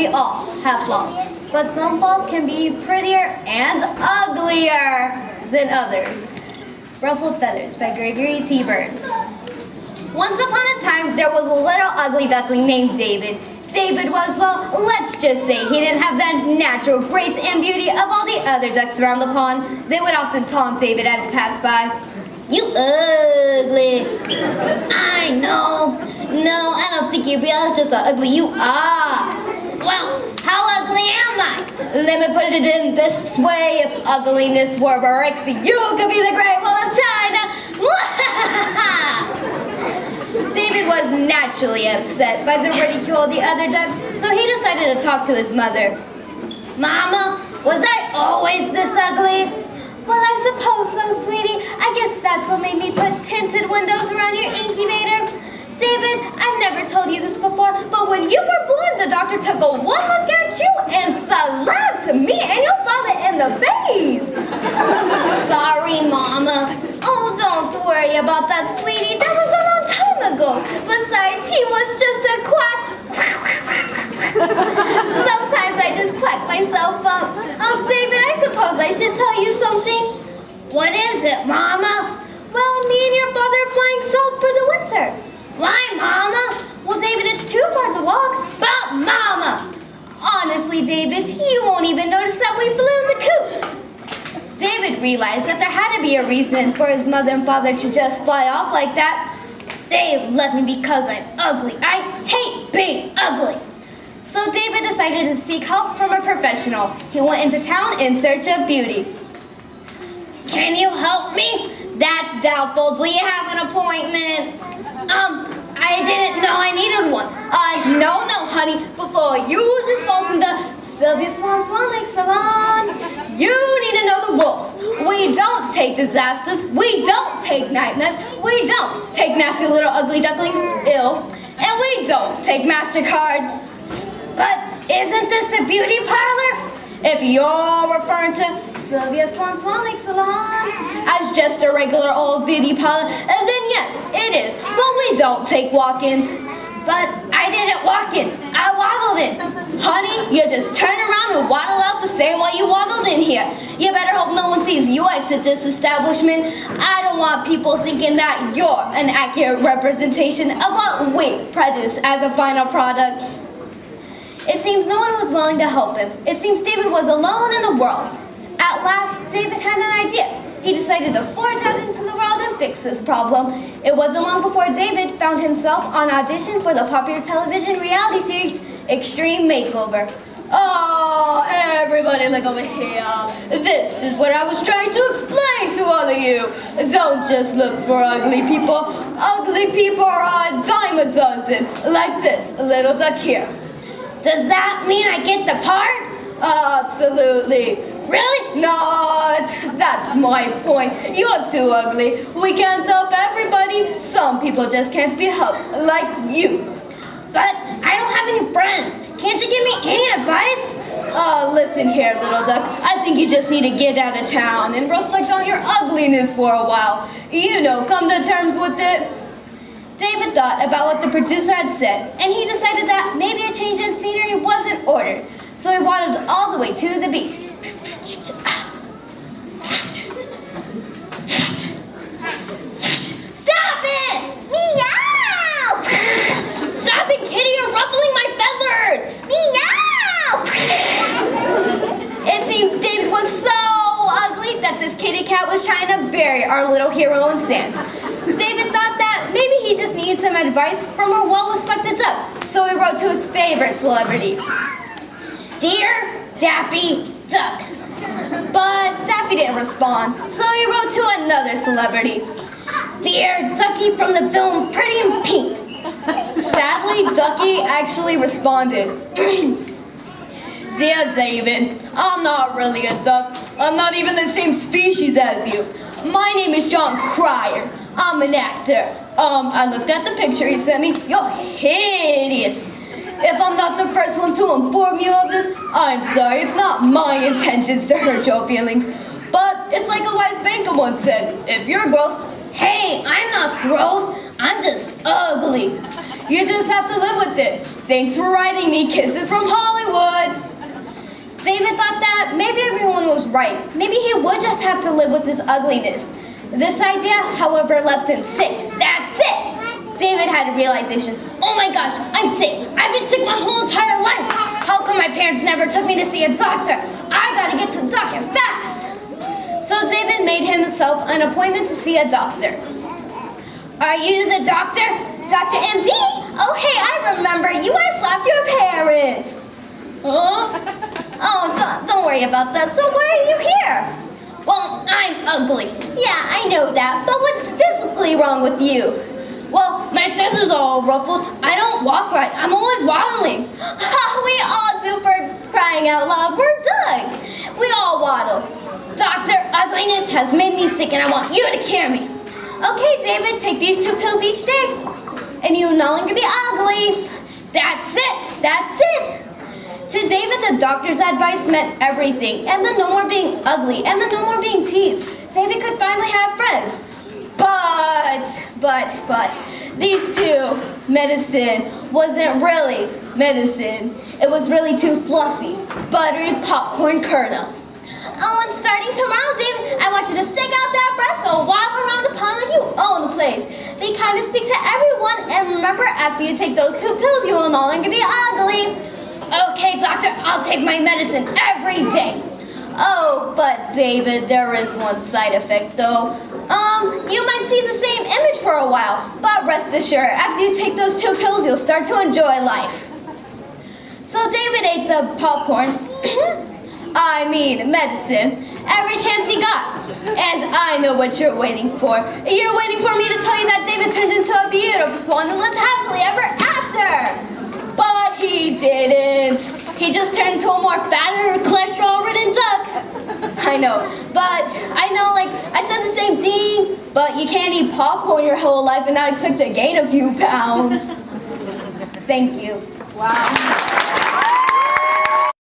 we all have flaws, but some flaws can be prettier and uglier than others. Ruffled Feathers by Gregory T. Burns. Once upon a time, there was a little ugly duckling named David. David was, well, let's just say he didn't have that natural grace and beauty of all the other ducks around the pond. They would often taunt David as he passed by. "You ugly." "I know." "No, I don't think you realize just how ugly you are." "Well, how ugly am I?" "Let me put it in this way. If ugliness were Barexy, you could be the Great Wall of China." David was naturally upset by the ridicule of the other ducks, so he decided to talk to his mother. "Mama, was I always this ugly?" "Well, I suppose so, sweetie. I guess that's what made me put tinted windows around your incubator. David, I've never told you this before, but when you were born, the doctor took a one look at you and slapped me and your father in the face." "Sorry, Mama." "Oh, don't worry about that, sweetie. That was a long time ago. Besides, he was just a quack." "Sometimes I just quack myself up. David, I suppose I should tell you something." "What is it, Mama?" "Well, me and your father are flying south for the winter." "Why, Mama?" "Well, David, it's too far to walk." "But, Mama!" "Honestly, David, you won't even notice that we flew in the coop." David realized that there had to be a reason for his mother and father to just fly off like that. "They love me because I'm ugly. I hate being ugly." So David decided to seek help from a professional. He went into town in search of beauty. "Can you help me?" "That's doubtful. Do you have an appointment?" I didn't know I needed one." No, honey. Before you just falls into Sylvia Swan Lake Salon, you need to know the rules. We don't take disasters. We don't take nightmares. We don't take nasty little ugly ducklings ill. And we don't take MasterCard. "But isn't this a beauty parlor?" If you're referring to Sylvia Swan Lake Salon as just a regular old beauty parlor, then yes, it is. But we don't take walk-ins. "But I didn't walk in. I waddled in." "Honey, you just turn around and waddle out the same way you waddled in here. You better hope no one sees you exit this establishment. I don't want people thinking that you're an accurate representation of what we produce as a final product." It seems no one was willing to help him. It seems David was alone in the world. At last, David had an idea. He decided to forge out into the world and fix this problem. It wasn't long before David found himself on audition for the popular television reality series Extreme Makeover. "Oh, everybody look over here. This is what I was trying to explain to all of you. Don't just look for ugly people. Ugly people are a dime a dozen, like this little duck here." "Does that mean I get the part?" "Absolutely." "Really?" "Not. That's my point. You're too ugly. We can't help everybody. Some people just can't be helped, like you." "But I don't have any friends. Can't you give me any advice?" Listen here, little duck. I think you just need to get out of town and reflect on your ugliness for a while. You know, come to terms with it." David thought about what the producer had said, and he decided that maybe a change in scenery wasn't ordered. So he waddled all the way to the beach. "Stop it! Meow! Stop it, kitty! You're ruffling my feathers! Meow!" It seems David was so ugly that this kitty cat was trying to bury our little hero in sand. David thought that maybe he just needed some advice from a well-respected duck, so he wrote to his favorite celebrity. "Dear Daffy Duck." But Daffy didn't respond, so he wrote to another celebrity. "Dear Ducky from the film Pretty in Pink." Sadly, Ducky actually responded. "Dear David, I'm not really a duck. I'm not even the same species as you. My name is John Cryer. I'm an actor. I looked at the picture he sent me. You're hideous. If I'm not the first one to inform you of this, I'm sorry. It's not my intentions to hurt your feelings. But it's like a wise banker once said, if you're gross, "Hey, I'm not gross. I'm just ugly." You just have to live with it. Thanks for writing me. Kisses from Hollywood. David thought that maybe everyone was right. Maybe he would just have to live with his ugliness. This idea, however, left him sick. That's it! David had a realization. Oh my gosh, I'm sick. I've been sick my whole entire life. How come my parents never took me to see a doctor? I gotta get to the doctor fast. So David made himself an appointment to see a doctor. Are you the doctor? Dr. MD? Oh, hey, I remember. You guys slapped your parents. Huh? Oh, don't worry about that. So why are you here? Well, I'm ugly. Yeah, I know that. But what's physically wrong with you? Well, my feathers are all ruffled. I don't walk right. I'm always waddling. We all do, for crying out loud. We're dogs. We all waddle. Doctor, ugliness has made me sick and I want you to cure me. Okay, David, take these 2 pills each day. And you'll no longer be ugly. That's it. That's it. To David, the doctor's advice meant everything. And the no more being ugly. And the no more being teased. David could finally have friends. But, these 2, medicine wasn't really medicine. It was really too fluffy, buttery popcorn kernels. Oh, and starting tomorrow, David, I want you to stick out that breast and waddle around the pond like you own the place. Be kind and speak to everyone, and remember, after you take those 2 pills, you will no longer be ugly. Okay, doctor, I'll take my medicine every day. Oh, but David, there is one side effect, though. You might see the same image for a while, but rest assured, after you take those 2 pills, you'll start to enjoy life. So David ate the popcorn, I mean medicine, every chance he got. And I know what you're waiting for. You're waiting for me to tell you that David turned into a beautiful swan and lived happily ever after. But he didn't. He just turned into a more fatter, cholesterol-ridden duck. I know, but I know, like, I said the same thing, but you can't eat popcorn your whole life and not expect to gain a few pounds. Thank you. Wow.